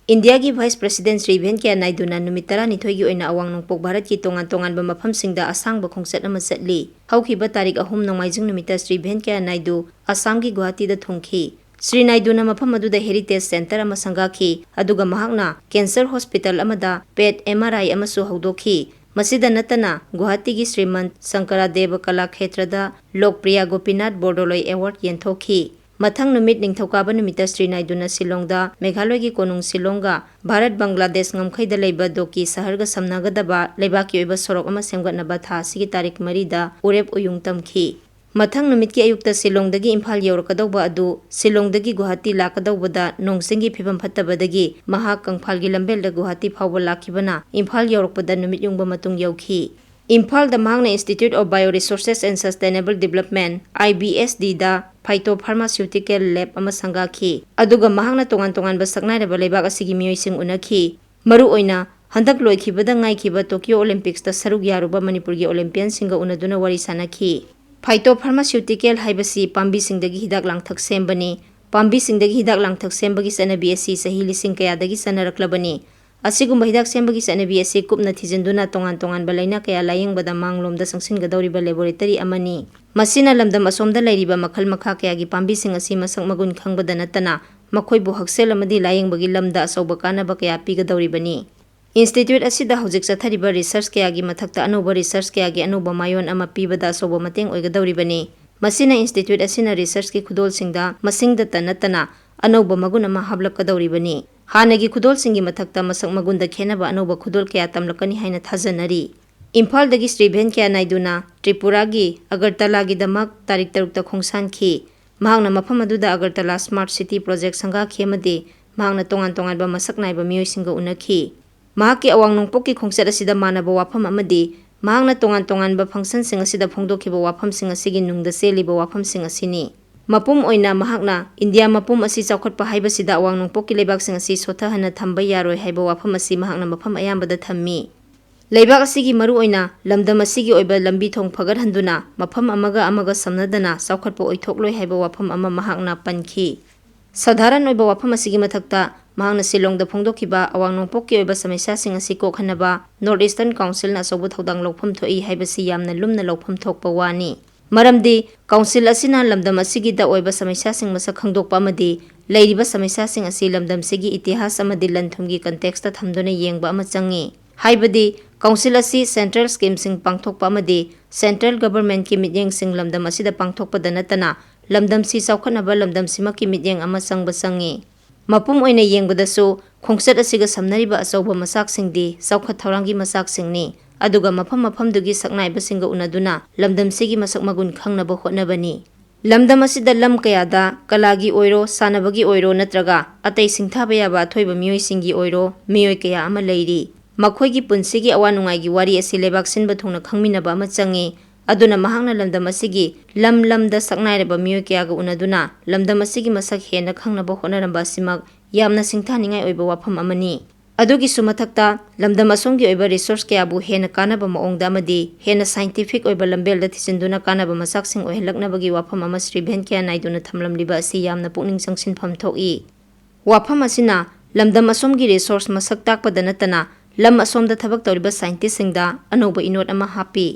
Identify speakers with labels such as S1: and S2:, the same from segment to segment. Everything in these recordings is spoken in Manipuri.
S1: इंडिया की वाइस प्रेसिडेंट श्री वेंकैया नायडूना नुमित 12 की ओइना अवांग नोंपोक भारत की तोंगान तोंगान मफमसिंगदा असांगबा खोंगचट अमा चटली हौखिबा तारीख 3 नोंमाइजिंग नुमित श्री वेंकैया नायडू असम की गुवाहाटी दा थुंखी श्री नायडूना मफम अदुदा हेरिटेज सेंटर अमा संगाखी अदुगा महाकना कैंसर हॉस्पिटल अमदा पेट MRI अमसु हौदोखी मसिदा नतना गुवाहाटी की श्रीमंत शंकरादेव कला क्षेत्रदा लोकप्रिय गोपीनाथ बोर्डोलोई अवार्ड येंथोखी मथंग नुमित निंगथौकाबा नुमित श्री नायडूना शिलोंगदा मेघालय की कोनुंग शिलोंगा भारत बांग्लादेश ngमखैदा लेबा दोकी शहरगा समनागदबा लेबाकी ओइबा सोरक अमा सेमगतनबा था सिगी तारीख 3 दा उरेप उयुंग तमखी मथंग नुमित की अयुक्ता शिलोंगदगी इम्फाल यौरकदौबा अदु शिलोंगदगी गुवाहाटी लाकदौबदा नोंसिंगी फिबम फत्तबदगी महा कंफालगी लंबेलदा गुवाहाटी फावबा लाखिबना इम्फाल यौरकपदा नुमित युंगबा मतुंग यौखी इम्फाल द मांगना institute of bioresources and sustainable development IBSD दा फाइटो फार्मास्यूटिकल लैब अमा संगाखी अदुगा महांगना तोंगान तोंगान बा सकनाइरबा लेबाक असिगी मियोइसिंग उनखी मरु ओइना हंदक लोइखिबदा ngaइखिबा टोक्यो ओलंपिक्स दा सरुग यारुबा मणिपुर की ओलंपियन सिंगा उनदुना वरी सानखी फाइटो फार्मास्यूटिकल हाइबसी पांबी सिंगदगी हिदाक लांगथक सेमबनी पांबी सिंगदगी हिदाक लांगथक सेमबगी सनबी असि सही लिसिंग कयादगी सनरक्लबनी असिगुम्बा हिदाक सेमबगी सनबी असि कुपना थिजंदुना तोंगान तोंगान बलाइना कया लायंगबदा मांगलोमदा संगसिनगदौरिबा लेबोरेटरी अमनी मसिना लमदम असोमदा लैरिबा मखल मखा कयागी पांबी सिंग असि मसक मगुन खंगबदा नतना मखोइबु हक्सेल अमदी लायंगबगी लमदा असौबा कानाबा कया पिगदौरिबनी इंस्टीट्यूट असिदा हौजिक चथरिबा रिसर्च कयागी मथक्ता अनौबा रिसर्च कयागी अनौबा मायोन अमा पिबदा असौबा मतेंग ओइगदौरिबनी मसिना इंस्टीट्यूट असिना रिसर्च की खुदोलसिंगदा मसिंगदता नतना अनौबा मगुन अमा हाबलकदौरिबनी हानगी खुदोलसिंगी मथक्ता मसक मगुनदा खेनबा अनौबा खुदोल कया तमलकनी हाइना थाजनरी इम्फालदगी श्री वेंकैया नायडूना त्रिपुरा की अगरतला की दमक तारीख 3 खोंसानखी महांगना मफम अदुदा अगरतला स्मार्ट सिटी प्रोजेक्ट संगाखी अमदी महांगना तोंगान तोंगानबा मसक नाइबा मियोइसिंगा उनखी महांगकी अवांग नोंपोककी खोंगचट असिदा मानबा वाफम अमदी महांगना तोंगान तोंगानबा फंक्शनसिंग असिदा फोंदोखिबा वाफमसिंग असिगी नुंगदा सेलिबा वाफमसिंग असिनी मपुम ओइना महांगना इंडिया मपुम असि चौखटपा हाइबसिदा अवांग नोंपोककी लेबाकसिंग असि सोथहना थंबा यारोय हाइबा वाफम असि महांगना मफम अयामबदा थम्मी लेबाक असिगी मरु ओइना लमदम असिगी ओइबा लंबी थोंग फगरहंदुना मफम अमगा अमगा समनदना चौखटपा ओइथोकलोय हाइबा वाफम अमा महांगना पनखी साधारण ओइबा वाफम असिगी मथक्ता महांगना शिलोंगदा फोंदोखिबा अवांग नोंपोककी ओइबा समस्यासिंग असि कोखनबा नॉर्थ ईस्टर्न काउंसिल ना असौबा थौदांग लौफम थोई हाइबसि यामना लुमना लौफम थोकपा वानी मरमदी काउंसिल असिना लमदम असिगिदा ओइबा समस्यासिंग मसक खंगदोकपा अमदी लैरिबा समस्यासिंग असि लमदम सिगी इतिहास अमदी लनथुमगी कंटेक्सता थमदुना येंगबा अमा चंगी हाइबदी काउंसिल असी सेंट्रल स्कीमसिंग पांगथोकपा अमदी सेंट्रल गवर्नमेंट की मित्येंगसिंग लमदम असिदा पांगथोकपदा नतना लमदम सि चौखनबा लमदम सिमकी मित्येंग अमा चंगबा चंगी मपुम ओइना येंगबदसु खोंगचट असिगा समनरिबा अचौबा मसाकसिंगदी चौखट थौरांगी मसाकसिंगनी अदुगा मफम मफमदुगी सकनाइबसिंगा उनदुना लमदम सिगी मसक मगुन खंगनबा होटनबनी लमदम असिदा लम कयादा कलागी ओइरो सानबगी ओइरो नत्रगा अतै सिंथाबा याबा अथोइबा मियोइसिंगी ओइरो मियोइ कया अमा लैरी मखोइगी पुंसिगी अवा नुंगाइगी वारी असि लेबाक सिनबा थोंना खंगमिनबा अमा चंगी अदुना महांगना लमदम असिगी लमदा सकनाइरबा मियोइ कयागा उनदुना लमदम असिगी मसक हेना खंगनबा होटनरबा असिमक यामना सिंथानिंगाइ ओइबा वाफम अमनी अदुगी सुमथक्ता लमदम असोंगी ओइबा रिसोर्स कयाबु हेना कानबा मओंगदा अमदी हेना साइंटिफिक ओइबा लंबेलदा थिसिंदुना कानबा मसाकसिंग ओइहलकनबगी वाफम अमा श्री वेंकैया नायडूना थमलमलिबा असि यामना पुकनिंग चंगसिनफम थोई वाफम असिना लमदम असोंगी रिसोर्स मसक ताकपदा नतना लम असोमदा थबक तौरिबा साइंटिस्टसिंगदा अनौबा इनोट अमा हापी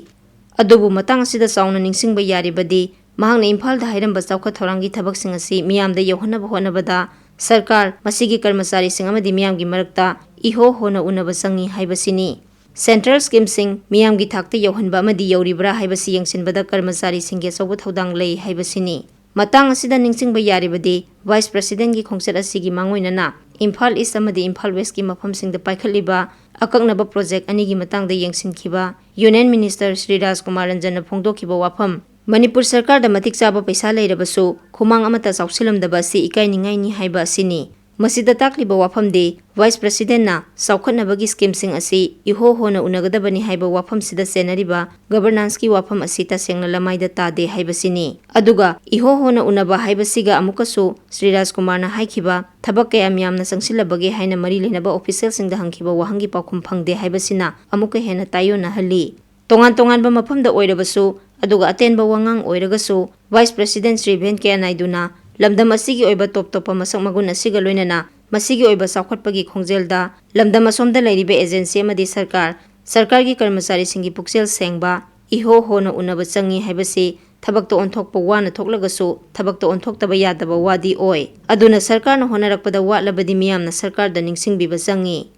S1: अदुबु मतंग असिदा चाउना निंगसिंगबा यारिबदी महांगना इम्फालदा हाइरंबा चौखट थौरांगी थबकसिंग असि मियामदा यौहनबा होनबदा सरकार मसिगी कर्मचारीसिंग अमदी मियामगी मरक्ता इहो होना उनबा चंगी हाइबसिनी सेंट्रल स्कीमसिंग मियामगी थाकता यौहनबा अमदी यौरिब्रा हाइबसि यंगसिनबदा कर्मचारीसिंगे अचौबा थौदांग लई हाइबसिनी मतंग असिदा निंगसिंगबा यारिबदी वाइस प्रेसिडेंट की खोंगचट असिगी मांगोइनना इम्फाल ईस्ट अमदी इम्फाल वेस्ट की मफमसिंगदा पाइखलिबा अकक्नबा project अनिगी मतंगदा यंगसिनखिबा union minister Shri Rajkumar Ranjan फोंदोखिबा वाफम Manipur सरकार दा मतिक चाबा पैसा लेरबसु खुमांग अमता चाउसिलमदबा सि इकाइनिंगाइनी हाइबा असिनी मसिदा ताकलिबा वाफमदे वाइस प्रेसिडेंट ना चौखटनबगी स्कीमसिंग असि इहो होना उनगदबनी हाइबा वाफम सिदा सेनरिबा गवर्नेंस की वाफम असि तसेंगना लमाइदा तादे हाइबसिनी अदुगा इहो होना उनबा हाइबसिगा अमुकसु श्री राजकुमार ना हाइखिबा थबक कया मियामना संगसिलबगे हाइना मरी लेनबा ऑफिशियल सिंगदा हंखिबा वहंगी पाखुम फंगदे हाइबसिना अमुका हेना तायोना हल्ली तोंगान तोंगानबा मफमदा ओइरबसु अदुगा अतेनबा वांगांग ओइरगसु वाइस प्रेसिडेंट श्री वेंकैया नायडूना लमदम असिगी ओइबा टॉप टॉप मसक मगुन असिगा लोइनना ꯃꯁꯤꯒꯤ ꯑꯣꯏꯕ ꯆꯥꯎꯈꯠꯄꯒꯤ ꯈꯣꯡꯖꯦꯜꯗ ꯂꯝꯗꯝ ꯑꯁꯣꯝꯗ ꯂꯩꯔꯤꯕ ꯑꯦꯖꯦꯟꯁꯤ ꯑꯃꯗꯤ ꯁꯔꯀꯥꯔꯒꯤ ꯀꯔꯃꯆꯥꯔꯤꯁꯤꯡꯒꯤ ꯄꯨꯛꯆꯦꯜ ꯁꯦꯡꯕ ꯏꯍꯣ ꯍꯣꯅ ꯎꯅꯕ ꯆꯪꯉꯤ ꯍꯥꯏꯕꯁꯤ ꯊꯕꯛꯇ ꯑꯣꯟꯊꯣꯛꯄ ꯋꯥꯅ ꯊꯣꯛꯂꯒꯁꯨ ꯊꯕꯛꯇ ꯑꯣꯟꯊꯣꯛꯇꯕ ꯌꯥꯗꯕ ꯋꯥꯗꯤ ꯑꯣꯏ꯫ ꯑꯗꯨꯅ ꯁꯔꯀꯥꯔꯅ ꯍꯣꯠꯅꯔꯛꯄꯗ ꯋꯥꯠꯂꯕꯗꯤ ꯃꯤꯌꯥꯝꯅ ꯁꯔꯀꯥꯔꯗ ꯅꯤꯡꯁꯤꯡꯕꯤꯕ ꯆꯪꯉꯤ꯫